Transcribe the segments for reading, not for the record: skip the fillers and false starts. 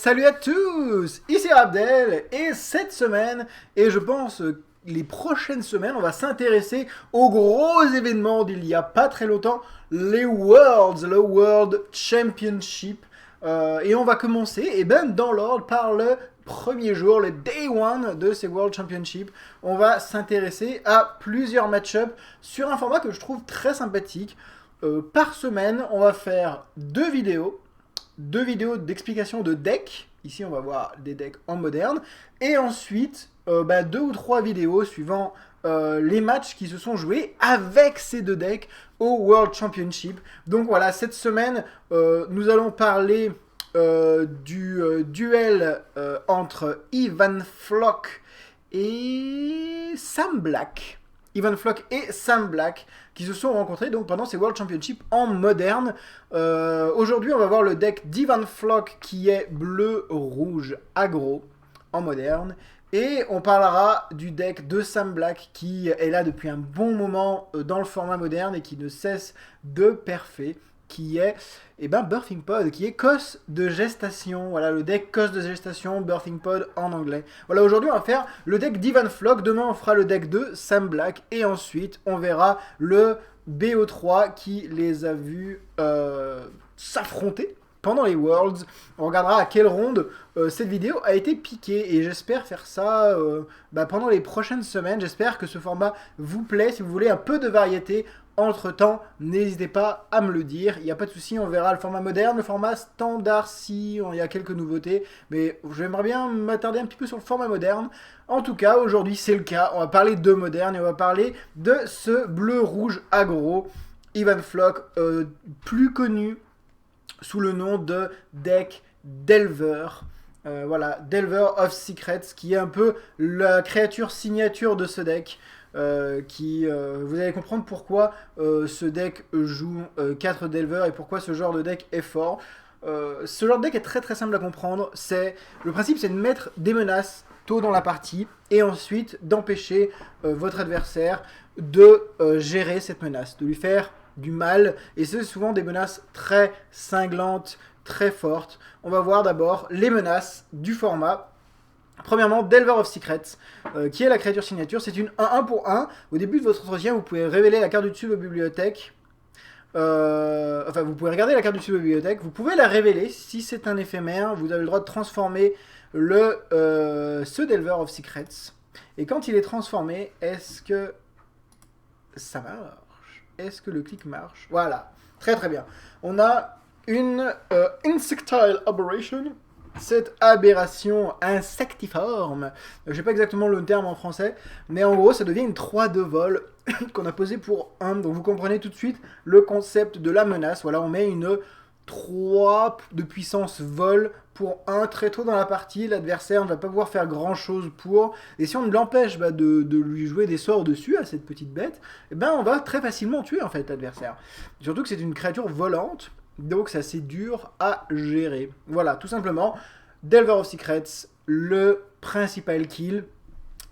Salut à tous, ici Abdel, et cette semaine, et je pense les prochaines semaines, on va s'intéresser aux gros événements d'il y a pas très longtemps, les Worlds, le World Championship. Et on va commencer, dans l'ordre, par le premier jour, le Day 1 de ces World Championship. On va s'intéresser à plusieurs match-ups sur un format que je trouve très sympathique. Par semaine, on va faire deux vidéos d'explication de decks. Ici, on va voir des decks en moderne. Et ensuite, deux ou trois vidéos suivant les matchs qui se sont joués avec ces deux decks au World Championship. Donc voilà, cette semaine, nous allons parler du duel entre Ivan Floch et Sam Black. Ivan Floch et Sam Black qui se sont rencontrés donc pendant ces World Championship en moderne. Aujourd'hui, on va voir le deck d'Ivan Floch qui est bleu-rouge aggro en moderne. Et on parlera du deck de Sam Black qui est là depuis un bon moment dans le format moderne et qui ne cesse de perfer, qui est Birthing Pod, qui est Cos de gestation. Voilà, le deck Cos de gestation, Birthing Pod en anglais. Voilà, aujourd'hui on va faire le deck d'Ivan Floch, demain on fera le deck de Sam Black, et ensuite on verra le BO3 qui les a vus s'affronter pendant les Worlds. On regardera à quelle ronde cette vidéo a été piquée, et j'espère faire ça pendant les prochaines semaines. J'espère que ce format vous plaît. Si vous voulez un peu de variété entre-temps, n'hésitez pas à me le dire, il n'y a pas de souci, on verra le format moderne, le format standard si il y a quelques nouveautés, mais j'aimerais bien m'attarder un petit peu sur le format moderne. En tout cas, aujourd'hui c'est le cas, on va parler de moderne et on va parler de ce bleu-rouge aggro, Ivan Floch, plus connu sous le nom de deck Delver. Voilà, Delver of Secrets, qui est un peu la créature signature de ce deck. Vous allez comprendre pourquoi ce deck joue 4 Delver et pourquoi ce genre de deck est fort. Ce genre de deck est très très simple à comprendre. Le principe, c'est de mettre des menaces tôt dans la partie et ensuite d'empêcher votre adversaire de gérer cette menace, de lui faire du mal, et c'est souvent des menaces très cinglantes, très fortes. On va voir d'abord les menaces du format. Premièrement, Delver of Secrets, qui est la créature signature. C'est une 1-1 pour 1. Au début de votre entretien, vous pouvez révéler la carte du dessus de votre bibliothèque. Vous pouvez regarder la carte du dessus de votre bibliothèque. Vous pouvez la révéler. Si c'est un éphémère, vous avez le droit de transformer ce Delver of Secrets. Et quand il est transformé, est-ce que ça marche? Est-ce que le clic marche? Voilà, très très bien. On a une Insectile Aberration. Cette aberration insectiforme, je sais pas exactement le terme en français, mais en gros ça devient une 3 de vol qu'on a posée pour 1, donc vous comprenez tout de suite le concept de la menace. Voilà, on met une 3 de puissance vol pour 1 très tôt dans la partie, l'adversaire ne va pas pouvoir faire grand chose pour, et si on l'empêche de lui jouer des sorts dessus à cette petite bête, on va très facilement tuer en fait l'adversaire. Surtout que c'est une créature volante, donc c'est assez dur à gérer. Voilà, tout simplement, Delver of Secrets, le principal kill.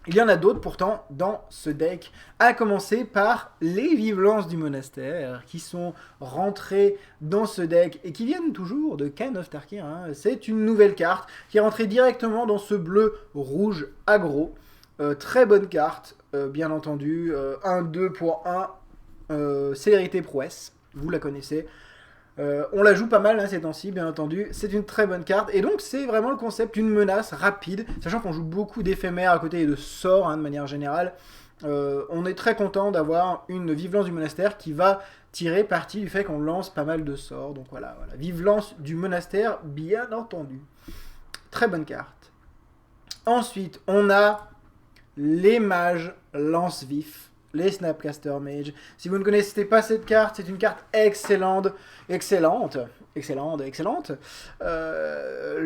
Il y en a d'autres pourtant dans ce deck, à commencer par les Vivelances du Monastère, qui sont rentrées dans ce deck et qui viennent toujours de Khan of Tarkir. C'est une nouvelle carte qui est rentrée directement dans ce bleu-rouge aggro. Très bonne carte, bien entendu. 1-2 pour 1, célérité prouesse, vous la connaissez. On la joue pas mal ces temps-ci, bien entendu. C'est une très bonne carte. Et donc, c'est vraiment le concept d'une menace rapide. Sachant qu'on joue beaucoup d'éphémères à côté et de sorts, de manière générale. On est très content d'avoir une Vive-Lance du Monastère qui va tirer parti du fait qu'on lance pas mal de sorts. Donc voilà. Vive-Lance du Monastère, bien entendu. Très bonne carte. Ensuite, on a les mages lance-vif. Les Snapcaster Mage. Si vous ne connaissez pas cette carte, c'est une carte excellente.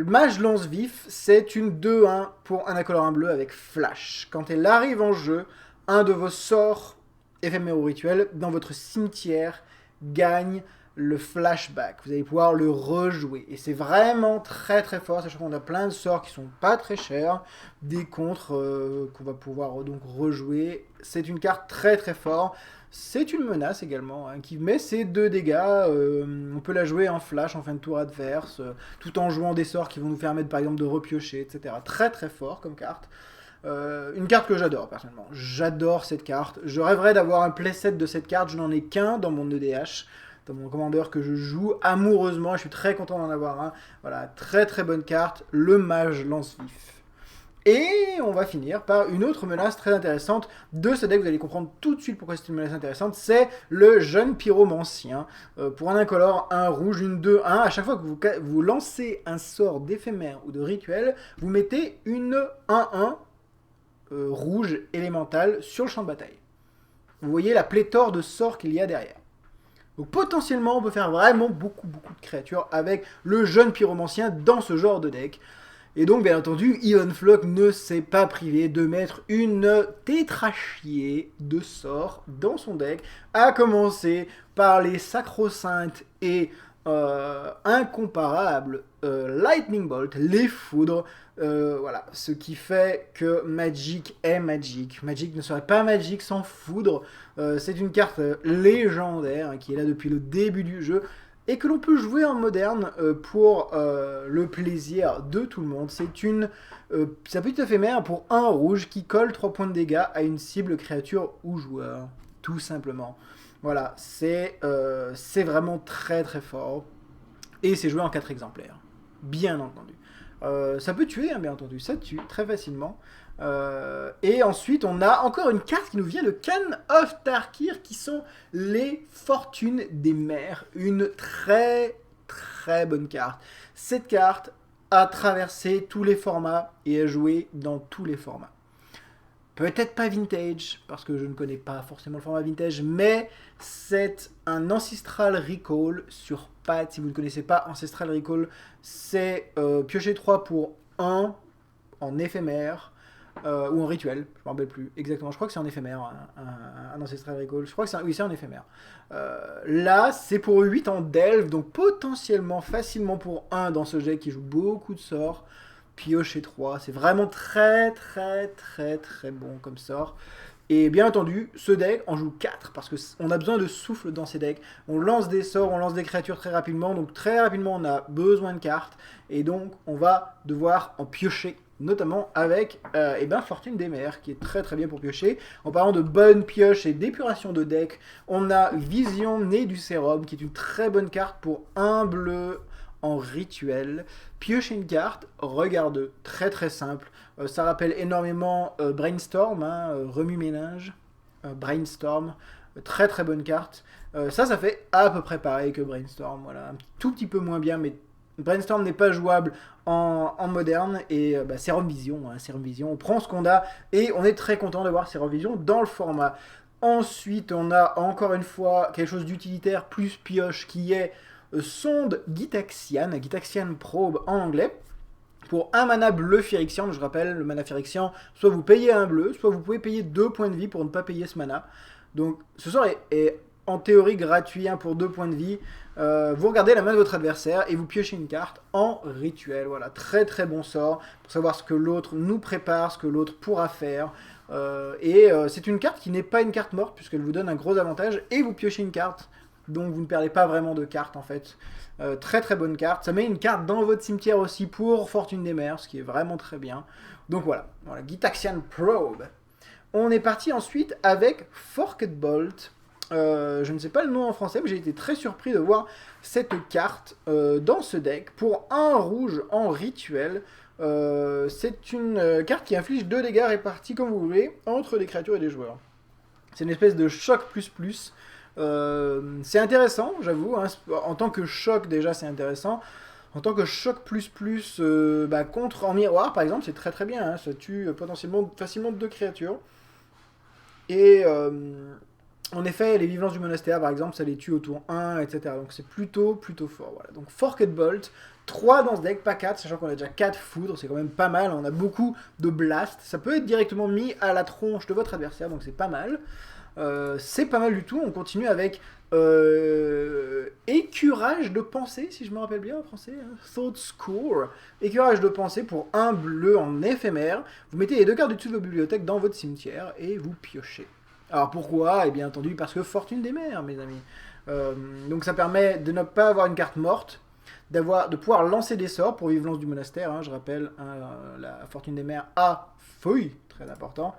Mage lance-vif, c'est une 2-1 pour un incolore 1 bleu avec flash. Quand elle arrive en jeu, un de vos sorts éphémères ou rituels dans votre cimetière gagne le flashback. Vous allez pouvoir le rejouer. Et c'est vraiment très très fort, sachant qu'on a plein de sorts qui sont pas très chers, des contres qu'on va pouvoir donc rejouer. C'est une carte très très forte. C'est une menace également, hein, qui met ses 2 dégâts. On peut la jouer en flash en fin de tour adverse, tout en jouant des sorts qui vont nous permettre par exemple de repiocher, etc. Très très fort comme carte. Une carte que j'adore personnellement. J'adore cette carte. Je rêverais d'avoir un playset de cette carte. Je n'en ai qu'un dans mon EDH, dans mon commandeur que je joue amoureusement. Je suis très content d'en avoir un. Voilà, très très bonne carte. Le mage lance-vif. Et on va finir par une autre menace très intéressante de ce deck. Vous allez comprendre tout de suite pourquoi c'est une menace intéressante. C'est le jeune pyromancien. Pour un incolore, un rouge, une 2, 1. À chaque fois que vous lancez un sort d'éphémère ou de rituel, vous mettez une 1-1 rouge élémental sur le champ de bataille. Vous voyez la pléthore de sorts qu'il y a derrière. Donc potentiellement, on peut faire vraiment beaucoup de créatures avec le jeune pyromancien dans ce genre de deck. Et donc, bien entendu, Ion Flock ne s'est pas privé de mettre une tétrachier de sorts dans son deck, à commencer par les sacro-saintes et incomparables Lightning Bolt, les foudres. Voilà, ce qui fait que Magic est Magic. Magic ne serait pas Magic sans foudre. C'est une carte légendaire, hein, qui est là depuis le début du jeu et que l'on peut jouer en moderne pour le plaisir de tout le monde. C'est une petite éphémère pour un rouge qui colle 3 points de dégâts à une cible créature ou joueur, tout simplement. Voilà, c'est vraiment très très fort. Et c'est joué en 4 exemplaires, bien entendu. Ça peut tuer, hein, bien entendu, ça tue très facilement. Et ensuite, on a encore une carte qui nous vient de Khan of Tarkir, qui sont les Fortunes des Mers. Une très très bonne carte. Cette carte a traversé tous les formats et a joué dans tous les formats. Peut-être pas Vintage, parce que je ne connais pas forcément le format Vintage, mais c'est un Ancestral Recall sur patte. Si vous ne connaissez pas Ancestral Recall, c'est piocher 3 pour 1 en éphémère, ou en rituel, je ne me rappelle plus exactement. Je crois que c'est en éphémère, un Ancestral Recall. Je crois que c'est en éphémère. Là, c'est pour 8 en delve, donc potentiellement facilement pour 1 dans ce deck qui joue beaucoup de sorts. Piocher 3, c'est vraiment très bon comme sort. Et bien entendu, ce deck en joue 4, parce qu'on a besoin de souffle dans ces decks. On lance des sorts, on lance des créatures très rapidement, donc très rapidement on a besoin de cartes, et donc on va devoir en piocher, notamment avec Fortune des Mers, qui est très bien pour piocher. En parlant de bonne pioche et d'épuration de deck, on a Vision Née du Sérum, qui est une très bonne carte pour un bleu en rituel. Piocher une carte, regarde, très simple. Ça rappelle énormément Brainstorm, hein, remue-ménage. Brainstorm, très bonne carte. Ça fait à peu près pareil que Brainstorm, voilà, un tout petit peu moins bien, mais Brainstorm n'est pas jouable en moderne, et Serum Vision, hein, Serum Vision, on prend ce qu'on a, et on est très content d'avoir Serum Vision dans le format. Ensuite, on a encore une fois quelque chose d'utilitaire plus pioche, qui est sonde Gitaxian Probe en anglais, pour un mana bleu Phyrexian. Je rappelle, le mana Phyrexian, soit vous payez un bleu, soit vous pouvez payer 2 points de vie pour ne pas payer ce mana. Donc ce sort est en théorie gratuit, hein, pour 2 points de vie. Vous regardez la main de votre adversaire et vous piochez une carte en rituel. Voilà, très bon sort pour savoir ce que l'autre nous prépare, ce que l'autre pourra faire. C'est une carte qui n'est pas une carte morte, puisqu'elle vous donne un gros avantage, et vous piochez une carte, donc vous ne perdez pas vraiment de cartes en fait. Très bonne carte. Ça met une carte dans votre cimetière aussi pour Fortune des Mers, ce qui est vraiment très bien. Donc voilà, Gitaxian Probe. On est parti ensuite avec Forked Bolt. Je ne sais pas le nom en français, mais j'ai été très surpris de voir cette carte dans ce deck. Pour un rouge en rituel, c'est une carte qui inflige 2 dégâts répartis comme vous voulez entre des créatures et des joueurs. C'est une espèce de choc plus. C'est intéressant, j'avoue, hein. En tant que choc, déjà, c'est intéressant. En tant que choc plus, contre en miroir, par exemple, c'est très bien, hein. Ça tue potentiellement facilement 2 créatures. Et en effet, les Vivances du Monastère, par exemple, ça les tue au tour 1, etc. Donc c'est plutôt fort. Voilà. Donc Forked Bolt, 3 dans ce deck, pas 4, sachant qu'on a déjà 4 foudres, c'est quand même pas mal, on a beaucoup de blast, ça peut être directement mis à la tronche de votre adversaire, donc c'est pas mal. C'est pas mal du tout, on continue avec écurage de pensée, si je me rappelle bien en français, hein. Thought Score. Écurage de pensée pour un bleu en éphémère, vous mettez les 2 cartes du dessus de vos bibliothèques dans votre cimetière et vous piochez. Alors pourquoi? Et bien entendu parce que Fortune des Mers, mes amis. Donc ça permet de ne pas avoir une carte morte, de pouvoir lancer des sorts pour vivre lance du monastère, hein, je rappelle, la Fortune des Mers à feuille, très important.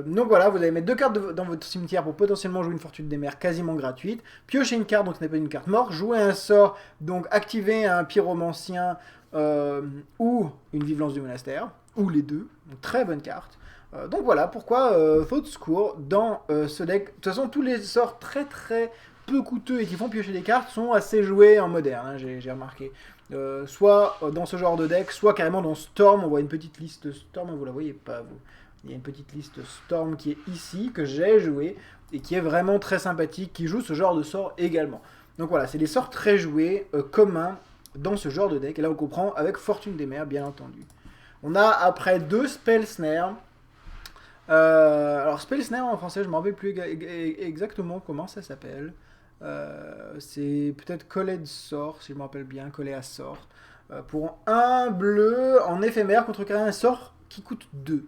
Donc voilà, vous allez mettre 2 cartes dans votre cimetière pour potentiellement jouer une Fortune des Mers quasiment gratuite, piocher une carte, donc ce n'est pas une carte morte, jouer un sort, donc activer un pyromancien ou une vive lance du monastère, ou les deux, donc très bonne carte. Donc voilà pourquoi Thought Score dans ce deck. De toute façon, tous les sorts très très peu coûteux et qui font piocher des cartes sont assez joués en moderne, hein, j'ai remarqué. Soit dans ce genre de deck, soit carrément dans Storm, on voit une petite liste Storm, vous la voyez pas vous. Il y a une petite liste Storm qui est ici, que j'ai joué, et qui est vraiment très sympathique, qui joue ce genre de sort également. Donc voilà, c'est des sorts très joués, communs, dans ce genre de deck, et là on comprend avec Fortune des Mers, bien entendu. On a après 2 Spell Snare. Alors Spell Snare en français, je ne me rappelle plus exactement comment ça s'appelle. C'est peut-être collet de sort, si je me rappelle bien, collet à sort. Pour un bleu en éphémère contre un sort qui coûte 2.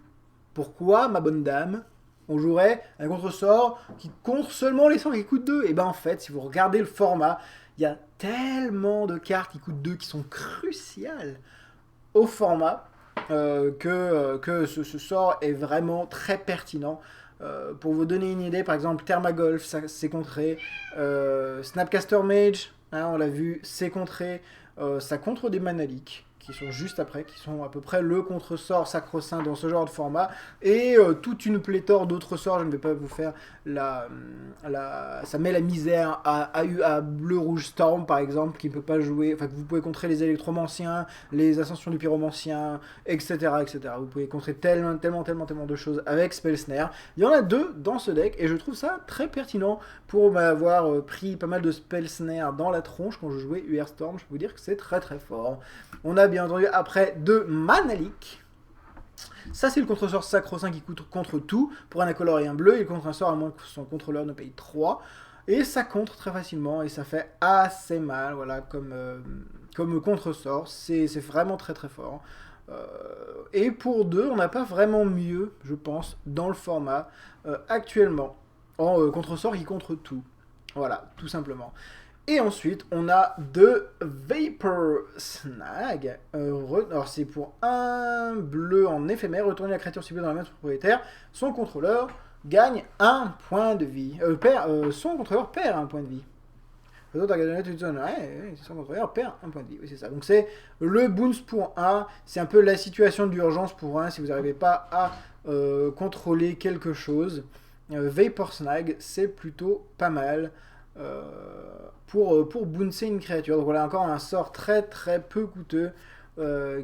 Pourquoi, ma bonne dame, on jouerait un contre-sort qui contre seulement les sorts qui coûtent 2? Et ben en fait, si vous regardez le format, il y a tellement de cartes qui coûtent 2 qui sont cruciales au format que ce sort est vraiment très pertinent. Pour vous donner une idée, par exemple, Thermagolf, c'est contré. Snapcaster Mage, hein, on l'a vu, c'est contré. Ça contre des Manalik, qui sont juste après, qui sont à peu près le contre-sort sacro-saint dans ce genre de format, et toute une pléthore d'autres sorts. Je ne vais pas vous faire ça met la misère à Bleu-Rouge Storm, par exemple, qui ne peut pas jouer, enfin que vous pouvez contrer les électromanciens, les ascensions du pyromancien, etc., etc. Vous pouvez contrer tellement de choses avec Spell Snare. Il y en a 2 dans ce deck, et je trouve ça très pertinent pour m'avoir pris pas mal de Spell Snare dans la tronche quand je jouais UR Storm. Je peux vous dire que c'est très très fort. On a bien entendu après 2 Manalik. Ça, c'est le contre-sort sacro-saint qui coûte contre tout. Pour un incolore et un bleu, il contre un sort à moins que son contrôleur ne paye 3. Et ça contre très facilement et ça fait assez mal, voilà, comme contre-sort. C'est vraiment très très fort. Et pour 2, on n'a pas vraiment mieux, je pense, dans le format actuellement. En contre-sort qui contre tout. Voilà, tout simplement. Et ensuite, on a 2 Vapor Snag. Alors, c'est pour un bleu en éphémère. Retourner la créature ciblée dans la main de son propriétaire. Son contrôleur gagne 1 point de vie. Son contrôleur perd 1 point de vie. Son contrôleur perd 1 point de vie. Oui, c'est ça. Donc, c'est le bounce pour 1. C'est un peu la situation d'urgence pour 1 si vous n'arrivez pas à contrôler quelque chose. Vapor Snag, c'est plutôt pas mal. Pour bouncer une créature. Donc voilà encore un sort très très peu coûteux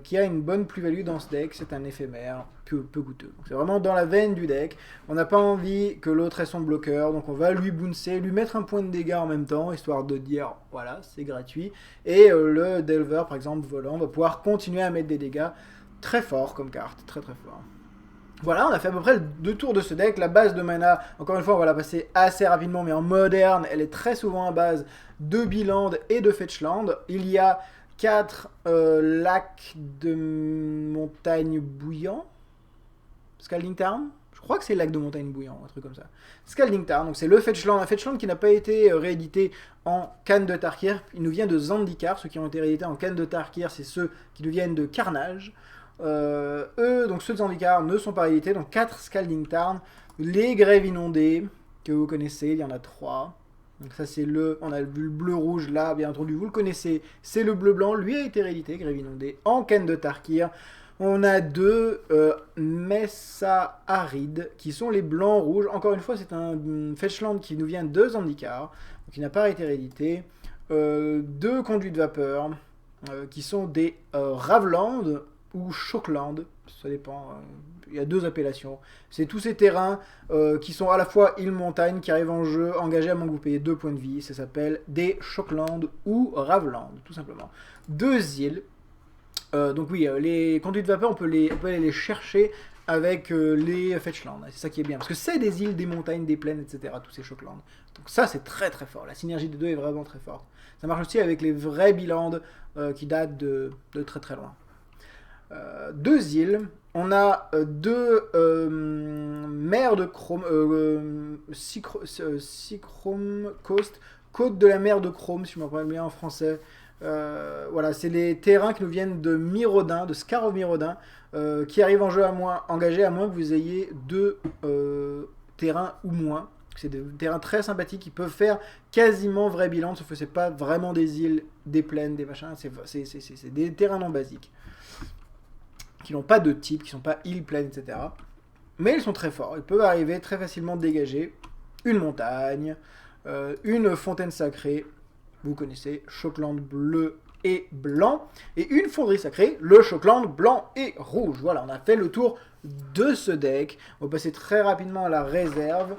qui a une bonne plus-value dans ce deck. C'est un éphémère peu coûteux. C'est vraiment dans la veine du deck. On n'a pas envie que l'autre ait son bloqueur, donc on va lui bouncer, lui mettre un point de dégâts en même temps, histoire de dire voilà, c'est gratuit. Et le Delver, par exemple, volant, va pouvoir continuer à mettre des dégâts très forts comme carte, très très fort. Voilà, on a fait à peu près le 2 tours de ce deck. La base de mana, encore une fois, on va la passer assez rapidement, mais en moderne, elle est très souvent à base de Biland et de Fetchland. Il y a 4 lacs de montagne bouillant. Scalding Tarn, je crois que c'est lac de montagne bouillant, un truc comme ça. Scalding Tarn, donc c'est le Fetchland. Un Fetchland qui n'a pas été réédité en Canne de Tarkir. Il nous vient de Zendikar. Ceux qui ont été réédités en Canne de Tarkir, c'est ceux qui nous viennent de Carnage. Donc ceux de Zendikar ne sont pas réédités, donc 4 Scalding Tarn, les Grèves Inondées, que vous connaissez, il y en a 3. Donc ça c'est on a vu le bleu-rouge là, bien entendu, vous le connaissez, c'est le bleu-blanc, lui a été réédité, Grève Inondée, en Canne de Tarkir. On a 2 Messa Arides, qui sont les blancs-rouges. Encore une fois, c'est un Fetchland qui nous vient de Zendikar, donc il n'a pas été réédité. 2 Conduits de vapeur, qui sont des Raveland, ou Shockland, ça dépend, il y a 2 appellations. C'est tous ces terrains qui sont à la fois île-montagne, qui arrivent en jeu, engagés à moins que vous payez 2 points de vie, ça s'appelle des Shockland ou Raveland, tout simplement. 2 îles, donc oui, les conduits de vapeur, on peut aller les chercher avec les Fetchland, c'est ça qui est bien, parce que c'est des îles, des montagnes, des plaines, etc., tous ces Shockland. Donc ça, c'est très très fort, la synergie des deux est vraiment très forte. Ça marche aussi avec les vrais Bilands qui datent de très très loin. 2 îles, on a 2 mers de Chrome, Seachrome Coast, côte de la mer de Chrome, si je me rappelle bien en français. Voilà, c'est les terrains qui nous viennent de Mirrodin, de Scar of Mirrodin, qui arrivent en jeu engagés à moins que vous ayez 2 terrains ou moins. C'est des terrains très sympathiques qui peuvent faire quasiment vrai bilan, sauf que c'est pas vraiment des îles, des plaines, des machins, c'est des terrains non basiques. Qui n'ont pas de type, qui sont pas îles, plaines, etc. Mais ils sont très forts, ils peuvent arriver très facilement dégager une montagne, une fontaine sacrée, vous connaissez, Shockland bleu et blanc, et une fonderie sacrée, le Shockland blanc et rouge. Voilà, on a fait le tour de ce deck. On va passer très rapidement à la réserve.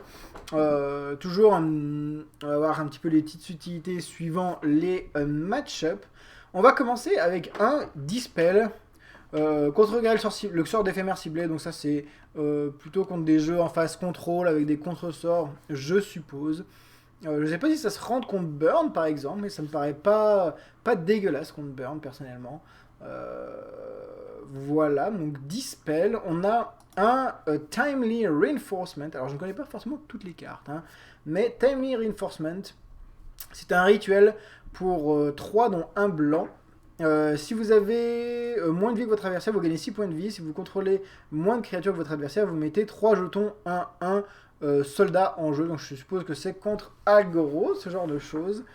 Toujours, on va voir un petit peu les petites utilités suivant les match-up. On va commencer avec un Dispel. Contre le sort d'éphémère ciblé, donc ça c'est plutôt contre des jeux en phase contrôle avec des contre-sorts, je suppose. Je sais pas si ça se rend contre Burn par exemple, mais ça me paraît pas dégueulasse contre Burn personnellement. Voilà, donc Dispel, on a un Timely Reinforcement. Alors je ne connais pas forcément toutes les cartes, hein, mais Timely Reinforcement, c'est un rituel pour 3 dont un blanc. Si vous avez moins de vie que votre adversaire, vous gagnez 6 points de vie. Si vous contrôlez moins de créatures que votre adversaire, vous mettez 3 jetons 1-1 soldats en jeu. Donc je suppose que c'est contre aggro, ce genre de choses.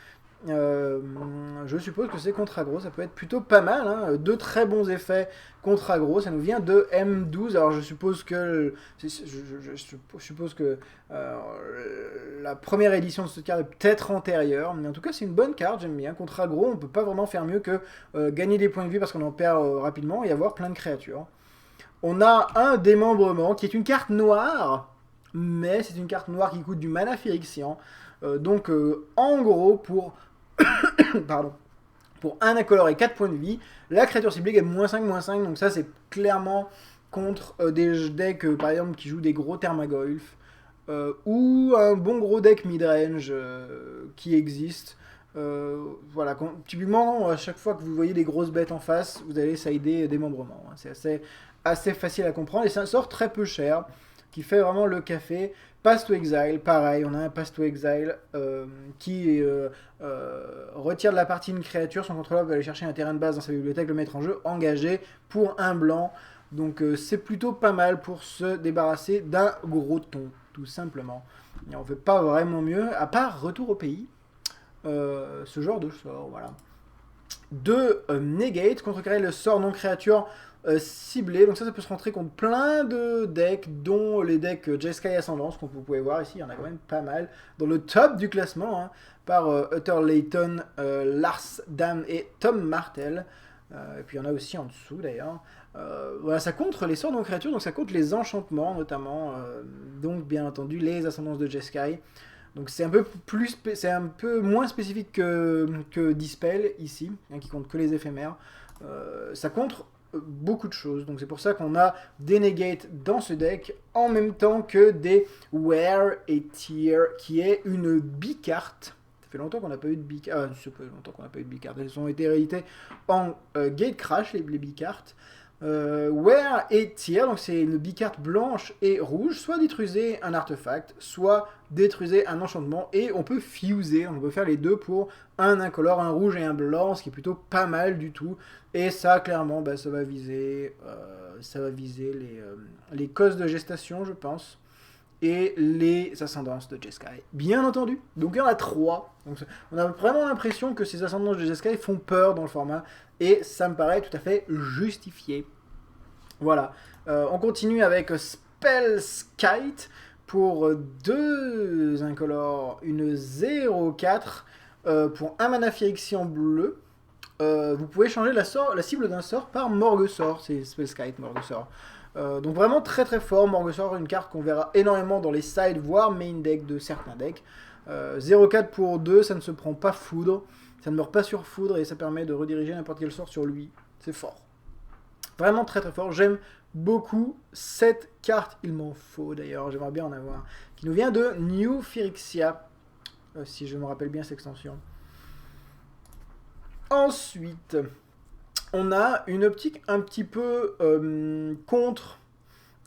Je suppose que c'est contre aggro, ça peut être plutôt pas mal, hein. 2 très bons effets contre aggro, ça nous vient de M12. Alors je suppose que la première édition de cette carte est peut-être antérieure, mais en tout cas c'est une bonne carte, j'aime bien. Contre aggro, on peut pas vraiment faire mieux que gagner des points de vie parce qu'on en perd rapidement et avoir plein de créatures. On a un démembrement qui est une carte noire, mais c'est une carte noire qui coûte du mana phyrexian. Donc en gros pour pardon, pour un incolore et 4 points de vie, la créature ciblée gagne -5/-5, donc ça c'est clairement contre des decks par exemple qui jouent des gros Thermagolf, ou un bon gros deck midrange qui existe. Voilà, typiquement à chaque fois que vous voyez des grosses bêtes en face, vous allez sider démembrement, hein. C'est assez facile à comprendre et c'est un sort très peu cher qui fait vraiment le café. Pass to Exile, pareil, on a un Pass to Exile qui retire de la partie une créature, son contrôleur va aller chercher un terrain de base dans sa bibliothèque, le mettre en jeu, engagé pour un blanc. Donc c'est plutôt pas mal pour se débarrasser d'un gros ton, tout simplement. Et on ne fait pas vraiment mieux, à part Retour au pays, ce genre de sort, voilà. 2 Negate, contrecarrer le sort non-créature ciblé, donc ça peut se rentrer contre plein de decks, dont les decks Jeskai Ascendance, comme vous pouvez voir ici, il y en a quand même pas mal, dans le top du classement, hein, par Utter Layton, Lars Dam et Tom Martel, et puis il y en a aussi en dessous d'ailleurs. Voilà, ça contre les sorts non créatures, donc ça contre les enchantements notamment, donc bien entendu les ascendances de Jeskai. Donc c'est un peu moins spécifique que Dispel ici, hein, qui compte que les éphémères. Ça contre beaucoup de choses, donc c'est pour ça qu'on a des negate dans ce deck en même temps que des wear et tear, qui est une bicarte. Ça fait longtemps qu'on n'a pas eu de bicarte. Elles ont été rééditées en gate crash, les bicartes. Wear et Tear, donc c'est une bicarte blanche et rouge, soit détruisez un artefact, soit détruisez un enchantement, et on peut fuser, on peut faire les deux pour un incolore, un rouge et un blanc, ce qui est plutôt pas mal du tout. Et ça, clairement, bah, ça va viser les causes de gestation, je pense, et les ascendances de Jeskai, bien entendu. Donc il y en a 3. Donc, on a vraiment l'impression que ces ascendances de Jeskai font peur dans le format, et ça me paraît tout à fait justifié. Voilà. On continue avec Spellskite pour 2 incolores, une 0/4 pour un mana phyrexian bleu. vous pouvez changer la cible d'un sort par Morguesaur, c'est Spellskite Morguesaur. Donc vraiment très très fort, Morguesaur, une carte qu'on verra énormément dans les sides, voire main deck de certains decks. 0,4 pour 2, ça ne se prend pas foudre, ça ne meurt pas sur foudre et ça permet de rediriger n'importe quel sort sur lui, c'est fort. Vraiment très très fort, j'aime beaucoup cette carte, il m'en faut d'ailleurs, j'aimerais bien en avoir, qui nous vient de New Phyrexia, si je me rappelle bien cette extension. Ensuite, on a une optique un petit peu contre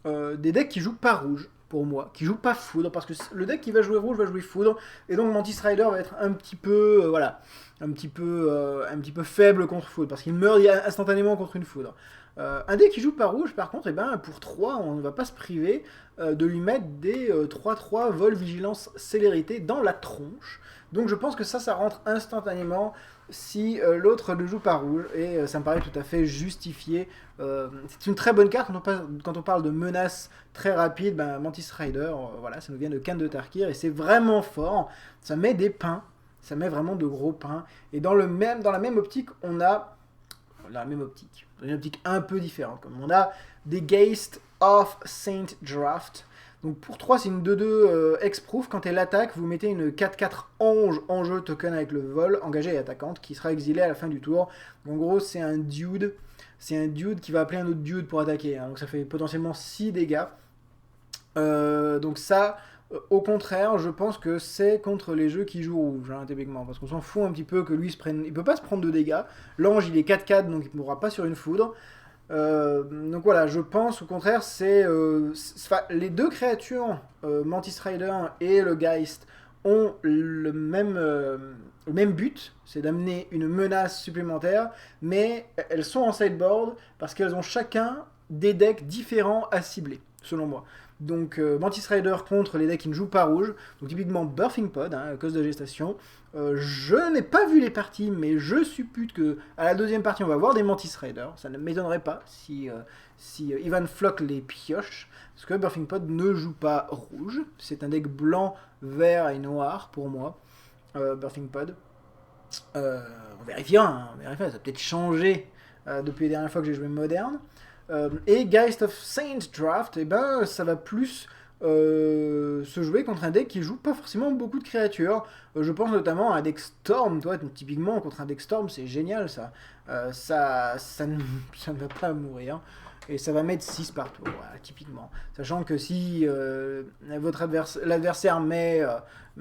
des decks qui jouent pas rouge, pour moi, qui jouent pas foudre, parce que le deck qui va jouer rouge va jouer foudre, et donc Mantis Rider va être un petit peu, voilà, un petit peu faible contre foudre, parce qu'il meurt instantanément contre une foudre. Un deck qui joue pas rouge, par contre, eh ben, pour 3, on ne va pas se priver de lui mettre des 3-3 vol, vigilance, célérité dans la tronche. Donc je pense que ça rentre instantanément si l'autre ne joue pas rouge, et ça me paraît tout à fait justifié. C'est une très bonne carte quand on parle de menaces très rapides. Ben, Mantis Rider, voilà, ça nous vient de Khan de Tarkir, et c'est vraiment fort. Ça met des pains, ça met vraiment de gros pains. Et dans la même optique, on a une optique un peu différente. Comme on a des Geist of Saint Draft. Donc pour 3, c'est une 2-2 X-Proof. Quand elle attaque, vous mettez une 4-4 ange en jeu token avec le vol, engagée et attaquante, qui sera exilée à la fin du tour. Donc, en gros, c'est un dude. C'est un dude qui va appeler un autre dude pour attaquer. Hein. Donc ça fait potentiellement 6 dégâts. Donc ça, au contraire, je pense que c'est contre les jeux qui jouent rouge, hein, typiquement. Parce qu'on s'en fout un petit peu que lui se prenne... Il peut pas se prendre de dégâts. L'ange, il est 4-4, donc il ne mourra pas sur une foudre. Donc voilà, je pense au contraire, les deux créatures, Mantis Rider et le Geist, ont le même but, c'est d'amener une menace supplémentaire, mais elles sont en sideboard parce qu'elles ont chacun des decks différents à cibler, selon moi. Donc Mantis Rider contre les decks qui ne jouent pas rouge, donc typiquement Birthing Pod, hein, cause de gestation. Je n'ai pas vu les parties, mais je suppute que à la deuxième partie on va voir des Mantis Rider. Ça ne m'étonnerait pas si Ivan Flock les pioche, parce que Birthing Pod ne joue pas rouge. C'est un deck blanc, vert et noir pour moi. Birthing Pod. On vérifiera, hein, ça a peut-être changé depuis la dernière fois que j'ai joué moderne. Et Geist of Saint Draft, eh ben, ça va plus se jouer contre un deck qui joue pas forcément beaucoup de créatures. Je pense notamment à un deck Storm, toi, typiquement contre un deck Storm, c'est génial ça. Ça ne va pas mourir. Et ça va mettre 6 partout, voilà, typiquement. Sachant que si l'adversaire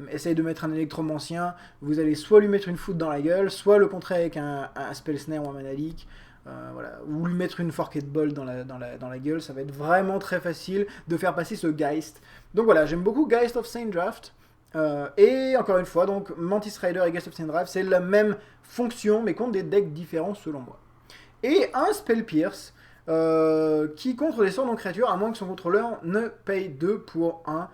essaye de mettre un électromancien, vous allez soit lui mettre une foudre dans la gueule, soit le contrer avec un Spell Snare ou un Mana Leak. Voilà. Ou lui mettre une Forked Ball dans la gueule, ça va être vraiment très facile de faire passer ce Geist. Donc voilà, j'aime beaucoup Geist of Saint Draft. Et encore une fois, donc Mantis Rider et Geist of Saint Draft, c'est la même fonction, mais contre des decks différents selon moi. Et un Spell Pierce, qui contre les sorts non créatures, à moins que son contrôleur ne paye 2 pour 1.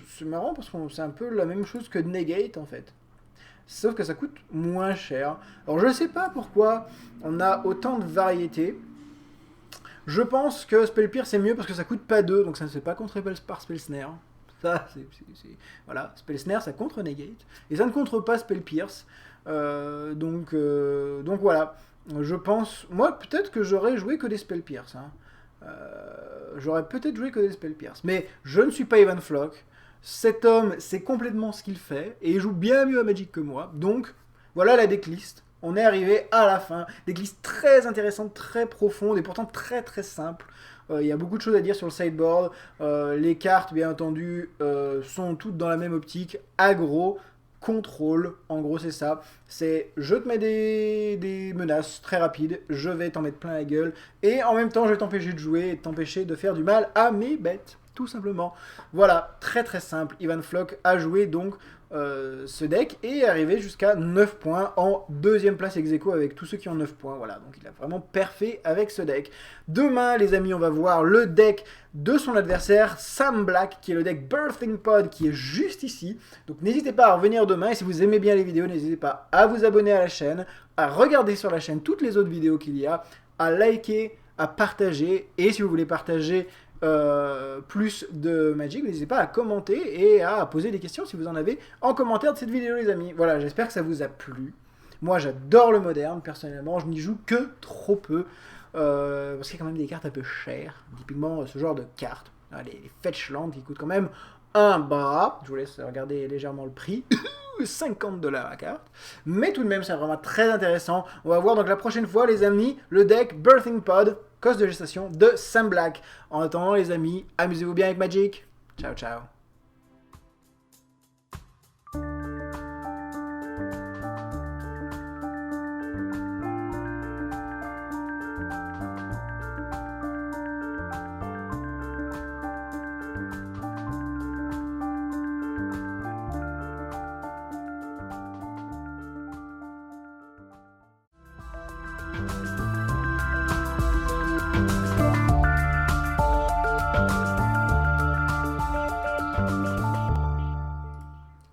C'est marrant parce que c'est un peu la même chose que Negate en fait. Sauf que ça coûte moins cher. Alors je sais pas pourquoi on a autant de variétés. Je pense que Spell Pierce c'est mieux parce que ça coûte pas 2, donc ça ne se fait pas contrer par Spell Snare. Ça, voilà, Spell Snare ça contre Negate. Et ça ne contre pas Spell Pierce. Donc voilà. Je pense... Moi peut-être que j'aurais joué que des Spell Pierce. Hein. J'aurais peut-être joué que des Spell Pierce. Mais je ne suis pas Ivan Flock. Cet homme, c'est complètement ce qu'il fait, et il joue bien mieux à Magic que moi. Donc, voilà la decklist. On est arrivé à la fin. Decklist très intéressante, très profonde, et pourtant très très simple. Il y a beaucoup de choses à dire sur le sideboard. Les cartes, bien entendu, sont toutes dans la même optique. Aggro, contrôle, en gros c'est ça. C'est je te mets des menaces très rapides, je vais t'en mettre plein la gueule, et en même temps je vais t'empêcher de jouer et t'empêcher de faire du mal à mes bêtes. Tout simplement. Voilà, très très simple. Ivan Flock a joué donc ce deck et est arrivé jusqu'à 9 points en deuxième place ex-aequo avec tous ceux qui ont 9 points. Voilà, donc il a vraiment parfait avec ce deck. Demain, les amis, on va voir le deck de son adversaire, Sam Black, qui est le deck Birthing Pod, qui est juste ici. Donc n'hésitez pas à revenir demain, et si vous aimez bien les vidéos, n'hésitez pas à vous abonner à la chaîne, à regarder sur la chaîne toutes les autres vidéos qu'il y a, à liker, à partager, et si vous voulez partager plus de Magic, n'hésitez pas à commenter et à poser des questions si vous en avez en commentaire de cette vidéo, les amis. Voilà, j'espère que ça vous a plu. Moi j'adore le moderne, personnellement, je n'y joue que trop peu. Parce qu'il y a quand même des cartes un peu chères. Typiquement ce genre de cartes, les Fetchland qui coûtent quand même un bras. Je vous laisse regarder légèrement le prix. 50$ la carte. Mais tout de même, c'est vraiment très intéressant. On va voir donc la prochaine fois, les amis, le deck Birthing Pod, coste de gestation de Sam Black. En attendant, les amis, amusez-vous bien avec Magic. Ciao, ciao.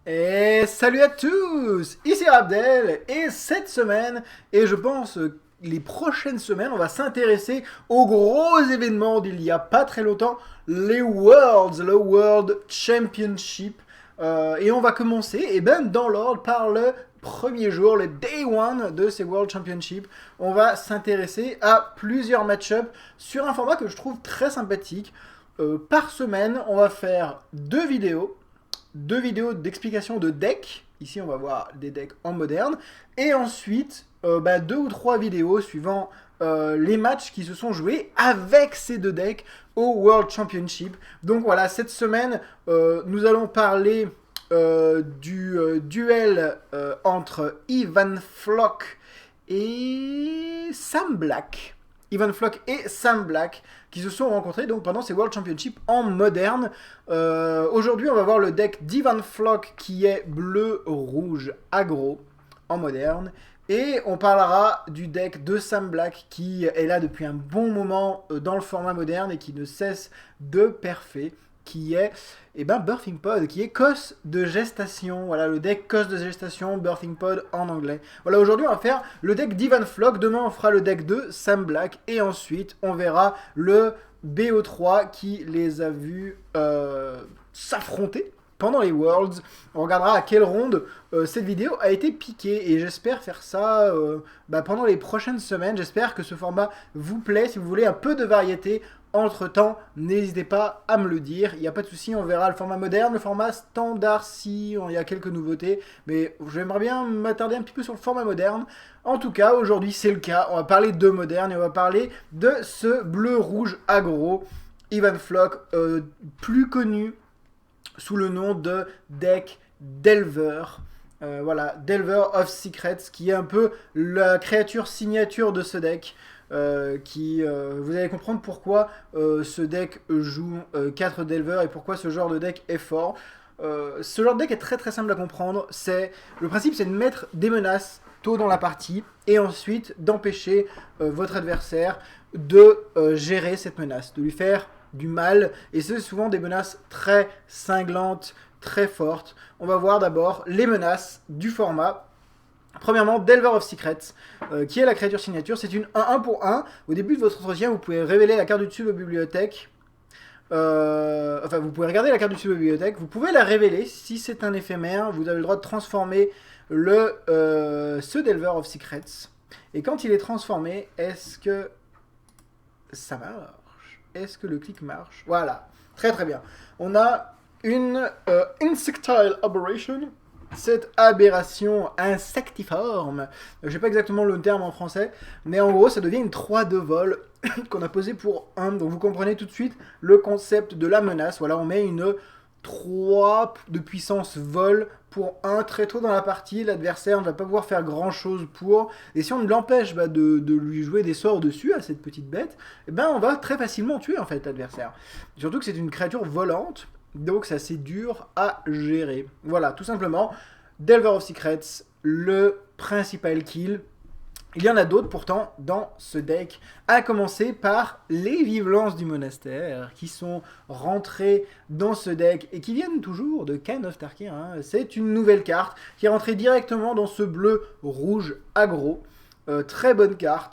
Et salut à tous, ici Abdel, et cette semaine, et je pense les prochaines semaines, on va s'intéresser aux gros événements d'il y a pas très longtemps, les Worlds, le World Championship, et on va commencer, et ben dans l'ordre, par le premier jour, le Day 1 de ces World Championship. On va s'intéresser à plusieurs match-ups sur un format que je trouve très sympathique. Par semaine, on va faire deux vidéos d'explication de decks. Ici, on va voir des decks en moderne. Et ensuite, deux ou trois vidéos suivant les matchs qui se sont joués avec ces deux decks au World Championship. Donc voilà, cette semaine, nous allons parler du duel entre Ivan Floch et Sam Black. Ivan Floch et Sam Black qui se sont rencontrés donc pendant ces World Championship en moderne. Aujourd'hui, on va voir le deck d'Ivan Floch qui est bleu-rouge aggro en moderne. Et on parlera du deck de Sam Black qui est là depuis un bon moment dans le format moderne et qui ne cesse de perfer, qui est Birthing Pod, qui est Cos de gestation. Voilà, le deck Cos de gestation, Birthing Pod en anglais. Voilà, aujourd'hui on va faire le deck d'Ivan Floch, demain on fera le deck de Sam Black, et ensuite on verra le BO3 qui les a vus s'affronter pendant les Worlds. On regardera à quelle ronde cette vidéo a été piquée, et j'espère faire ça pendant les prochaines semaines. J'espère que ce format vous plaît. Si vous voulez un peu de variété entre temps, n'hésitez pas à me le dire, il n'y a pas de souci. On verra le format moderne, le format standard si il y a quelques nouveautés, mais j'aimerais bien m'attarder un petit peu sur le format moderne. En tout cas, aujourd'hui c'est le cas, on va parler de moderne et on va parler de ce bleu-rouge aggro, Ivan Floch, plus connu sous le nom de deck Delver. Voilà, Delver of Secrets, qui est un peu la créature signature de ce deck. Vous allez comprendre pourquoi ce deck joue 4 Delver et pourquoi ce genre de deck est fort. Ce genre de deck est très très simple à comprendre. Le principe, c'est de mettre des menaces tôt dans la partie et ensuite d'empêcher votre adversaire de gérer cette menace, de lui faire du mal, et c'est souvent des menaces très cinglantes, très fortes. On va voir d'abord les menaces du format. Premièrement, Delver of Secrets, qui est la créature signature. C'est une 1-1 pour 1. Au début de votre entretien, vous pouvez révéler la carte du dessus de votre bibliothèque. Vous pouvez regarder la carte du dessus de votre bibliothèque. Vous pouvez la révéler. Si c'est un éphémère, vous avez le droit de transformer ce Delver of Secrets. Et quand il est transformé, est-ce que ça marche? Est-ce que le clic marche? Voilà, très très bien. On a une Insectile Aberration. Cette aberration insectiforme, je sais pas exactement le terme en français, mais en gros ça devient une 3 de vol qu'on a posée pour 1, donc vous comprenez tout de suite le concept de la menace. Voilà, on met une 3 de puissance vol pour 1 très tôt dans la partie, l'adversaire ne va pas pouvoir faire grand chose pour, et si on l'empêche de lui jouer des sorts dessus à cette petite bête, on va très facilement tuer en fait l'adversaire. Surtout que c'est une créature volante, donc c'est assez dur à gérer. Voilà, tout simplement, Delver of Secrets, le principal kill. Il y en a d'autres pourtant dans ce deck, à commencer par les Vivelances du Monastère, qui sont rentrées dans ce deck et qui viennent toujours de Khan of Tarkir. C'est une nouvelle carte qui est rentrée directement dans ce bleu-rouge aggro. Très bonne carte.